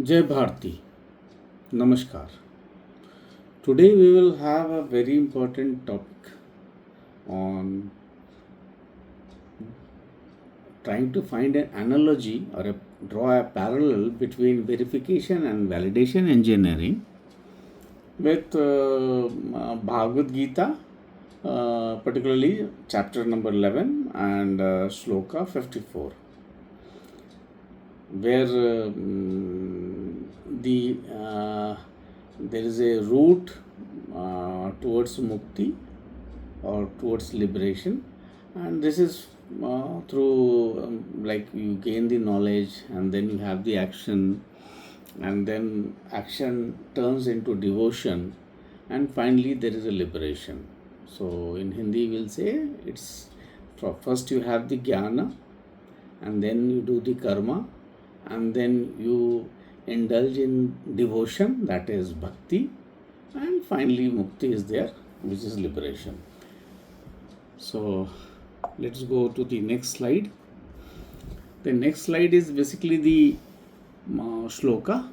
Jai Bharti, Namaskar. Today we will have a very important topic on trying to find an analogy or draw a parallel between verification and validation engineering with Bhagwad Geeta, particularly chapter number 11 and shloka 54, where there is a route towards mukti or towards liberation, and this is through like you gain the knowledge and then you have the action, and then action turns into devotion, and finally there is a liberation. So in Hindi we'll say it's first you have the jnana, and then you do the karma, and then you indulge in devotion, that is bhakti, and finally mukti is there, which is liberation. So let's go to the next slide. The next slide is basically the shloka,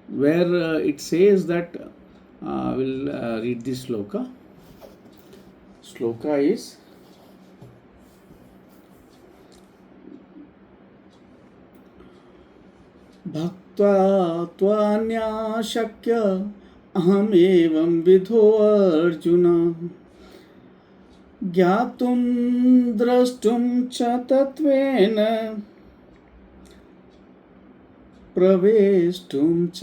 where it says that we'll read the shloka. Shloka is Bhaktva tvanyashakya ahamevam vidho arjuna ज्ञातुं द्रष्टुं च तत्त्वेन प्रवेष्टुं च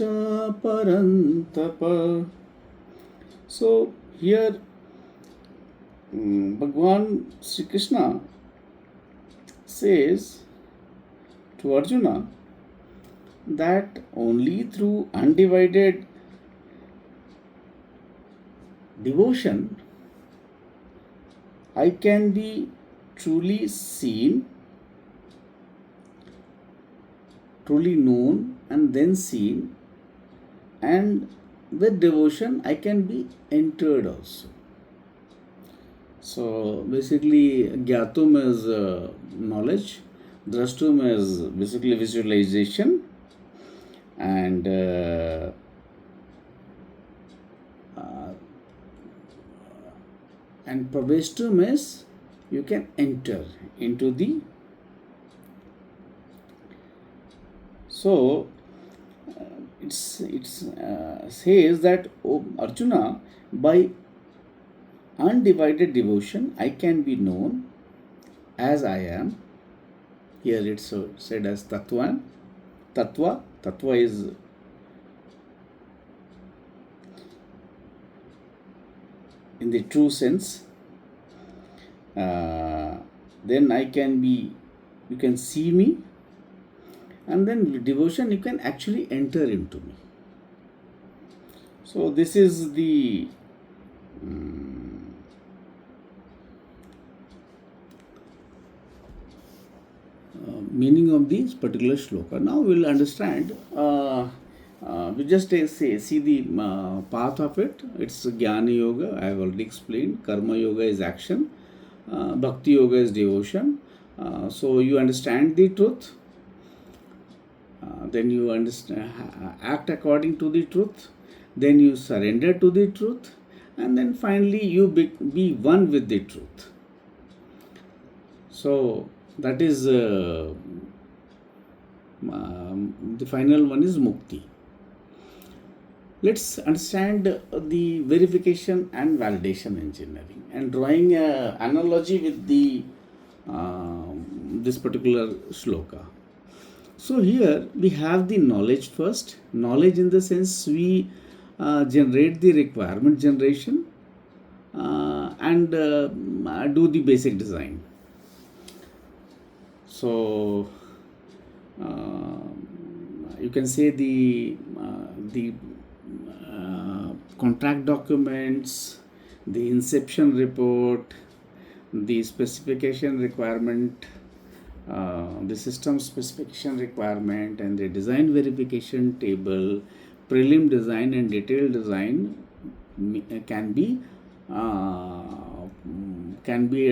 परन्तप. So here Bhagwan Sri Krishna says to Arjuna that only through undivided devotion I can be truly seen, truly known, and then seen, and with devotion I can be entered also. So basically, Gyatum is knowledge, Drashtum is basically visualization, and Praveshtum is you can enter into the. So it says that, oh, Arjuna, by undivided devotion I can be known as I am. Here it's said as Tattva. Tattva is in the true sense. Then I can be, you can see me, and then with devotion you can actually enter into me. So this is the meaning of this particular shloka. Now we will understand. We just see the path of it. It's Jnana Yoga, I have already explained. Karma Yoga is action. Bhakti Yoga is devotion. So you understand the truth. Then you understand, act according to the truth. Then you surrender to the truth. And then finally you be one with the truth. So that is the final one is mukti. Let's understand the verification and validation engineering, and drawing an analogy with the this particular shloka. So here we have the knowledge first. Knowledge in the sense we generate the requirement generation and do the basic design. So you can say the contract documents, the inception report, the specification requirement, the system specification requirement, and the design verification table, prelim design and detailed design can be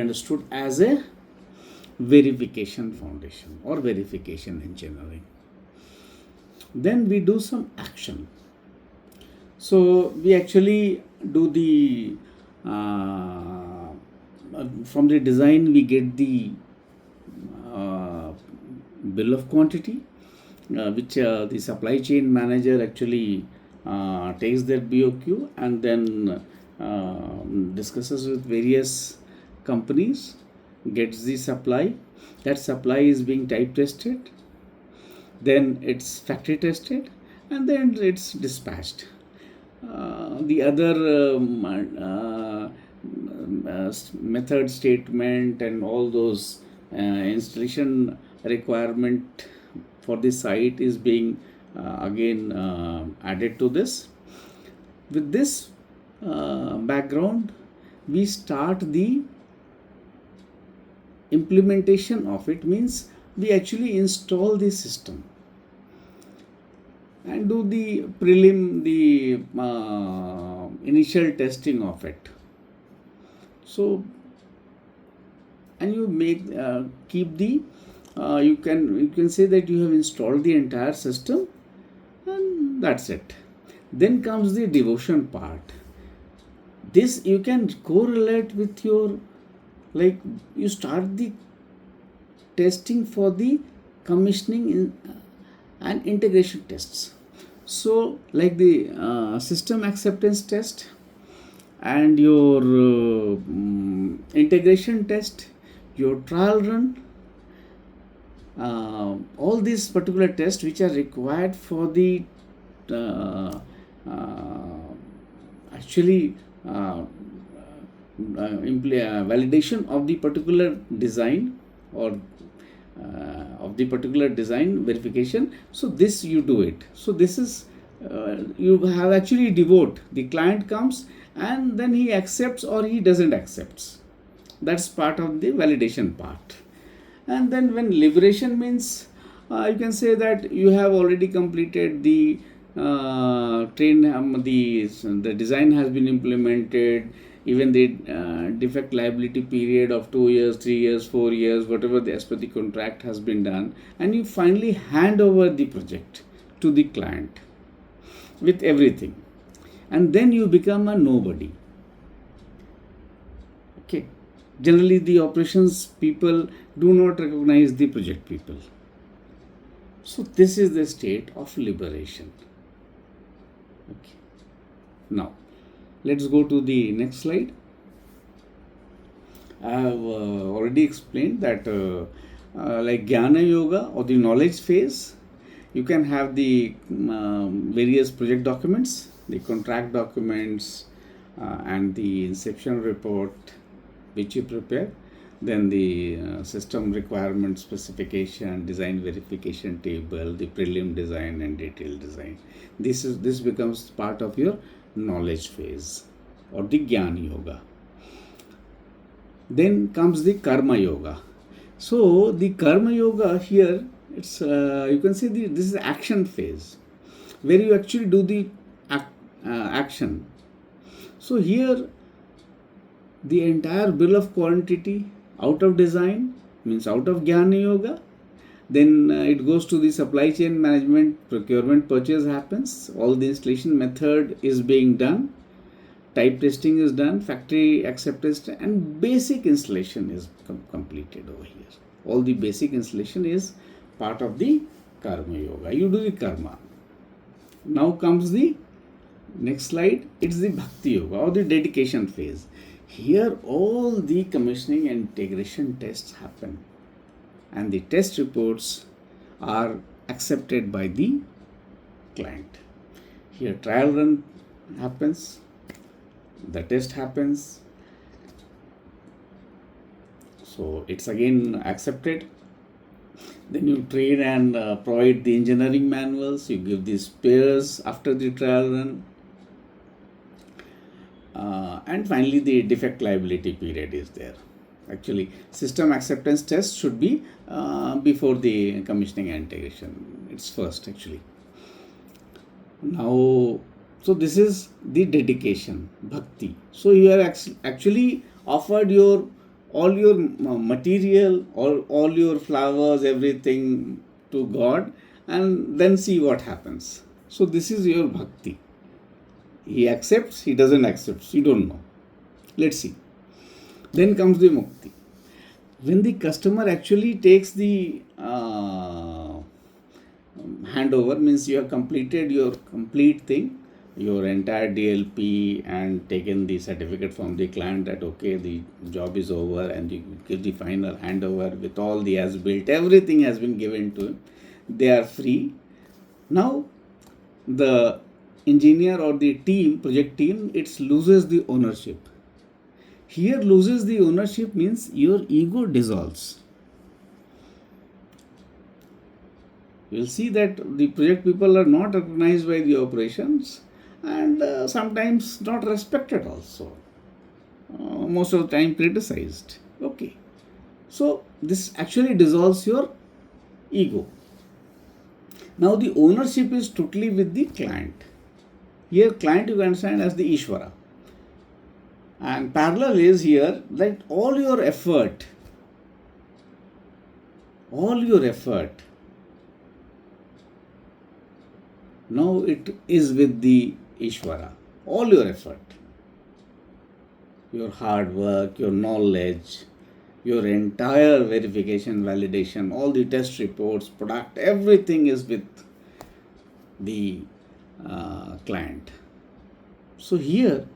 understood as a verification foundation or verification engineering. Then we do some action. So we actually do the from the design we get the uh, bill of quantity, which the supply chain manager actually takes that BOQ and then discusses with various companies, gets the supply. That supply is being type tested, then it's factory tested, and then it's dispatched. The other method statement and all those installation requirement for the site is being again added to this. With this background, we start the implementation of it, means we actually install the system and do the the initial testing of it. So, and you make keep the you can say that you have installed the entire system, and that's it. Then comes the devotion part. This you can correlate with your, like, you start the testing for the commissioning and integration tests. So like the system acceptance test and your integration test, your trial run, all these particular tests which are required for the actually validation of the particular design or of the particular design verification. So this you do it. So this is you have actually devote. The client comes and then he accepts or he doesn't accepts. That's part of the validation part. And then when liberation means, you can say that you have already completed the the design has been implemented, even the defect liability period of 2 years, 3 years, 4 years, whatever the as per the contract has been done, and you finally hand over the project to the client with everything, and then you become a nobody. Okay, generally the operations people do not recognize the project people. So this is the state of liberation. Okay, now let's go to the next slide. I have already explained that like Jnana Yoga or the knowledge phase, you can have the various project documents, the contract documents, and the inception report which you prepare, then the system requirement specification, design verification table, the prelim design and detailed design. This becomes part of your knowledge phase or the Jnana Yoga. Then comes the Karma Yoga. So the Karma Yoga here, it's you can say this is action phase where you actually do the action. So here the entire bill of quantity out of design means out of Jnana Yoga. Then it goes to the supply chain management, procurement, purchase happens. All the installation method is being done. Type testing is done, factory acceptance, and basic installation is completed over here. All the basic installation is part of the Karma Yoga. You do the karma. Now comes the next slide. It's the Bhakti Yoga or the dedication phase. Here all the commissioning and integration tests happen, and the test reports are accepted by the client. Here trial run happens, the test happens, so it's again accepted. Then you train and provide the engineering manuals, you give the spares after the trial run, and finally the defect liability period is there. Actually, system acceptance test should be before the commissioning and integration. It's first actually. Now, so this is the dedication, bhakti. So you have actually offered your all your material, all your flowers, everything to God, and then see what happens. So this is your bhakti. He accepts, he doesn't accept, you don't know. Let's see. Then comes the mukti. When the customer actually takes the handover, means you have completed your complete thing, your entire DLP, and taken the certificate from the client that okay, the job is over, and you give the final handover with all the as built, everything has been given to him. They are free. Now the engineer or the team, project team, it loses the ownership. Here loses the ownership means your ego dissolves. You'll see that the project people are not recognized by the operations, and sometimes not respected also. Most of the time criticized. Okay. So this actually dissolves your ego. Now the ownership is totally with the client. Here client you can understand as the Ishvara. And parallel is here that all your effort, now it is with the Ishvara. All your effort, your hard work, your knowledge, your entire verification, validation, all the test reports, product, everything is with the client. So here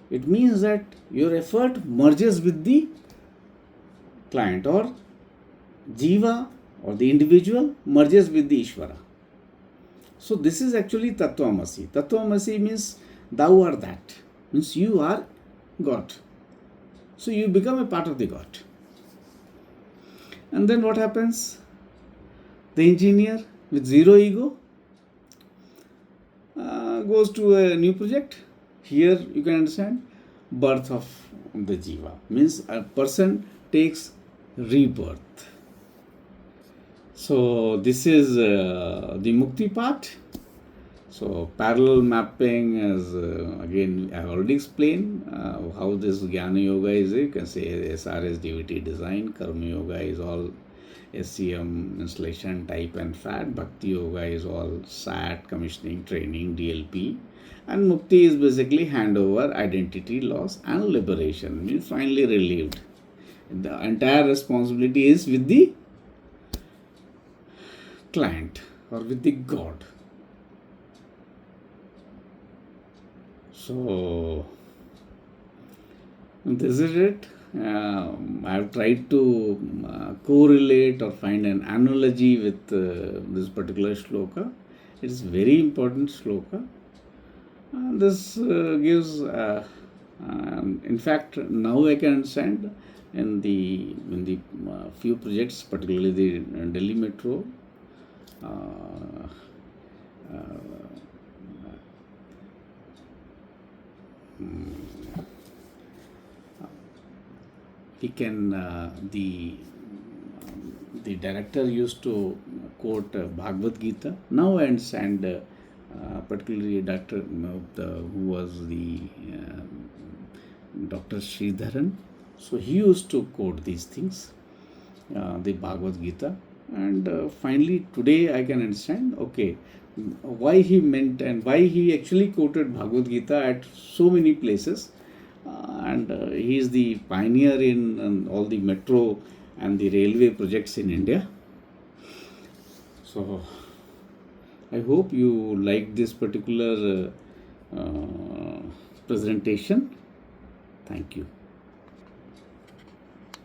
it means that your effort merges with the client, or Jiva or the individual merges with the Ishvara. So this is actually Tattvamasi. Tattvamasi means thou art that. Means you are God. So you become a part of the God. And then what happens? The engineer with zero ego goes to a new project. Here you can understand birth of the Jiva. Means a person takes rebirth. So this is the Mukti part. So parallel mapping is again I have already explained how this Jnana Yoga is. You can say SRS DVT design, Karma Yoga is all SCM installation, type and fat. Bhakti Yoga is all SAT, commissioning, training, DLP. And Mukti is basically handover, identity loss and liberation. Means finally relieved. The entire responsibility is with the client or with the God. So this is it. I have tried to correlate or find an analogy with this particular shloka. It is very important shloka. This gives, in fact, now I can understand in the few projects, particularly the Delhi Metro. He can the director used to quote Bhagwad Geeta. Now I understand, particularly Dr. who was the Dr. Sridharan. So he used to quote these things, the Bhagwad Geeta, and finally today I can understand. Okay, why he meant and why he actually quoted Bhagavad Gita at so many places. And he is the pioneer in all the metro and the railway projects in India. So I hope you like this particular presentation. Thank you.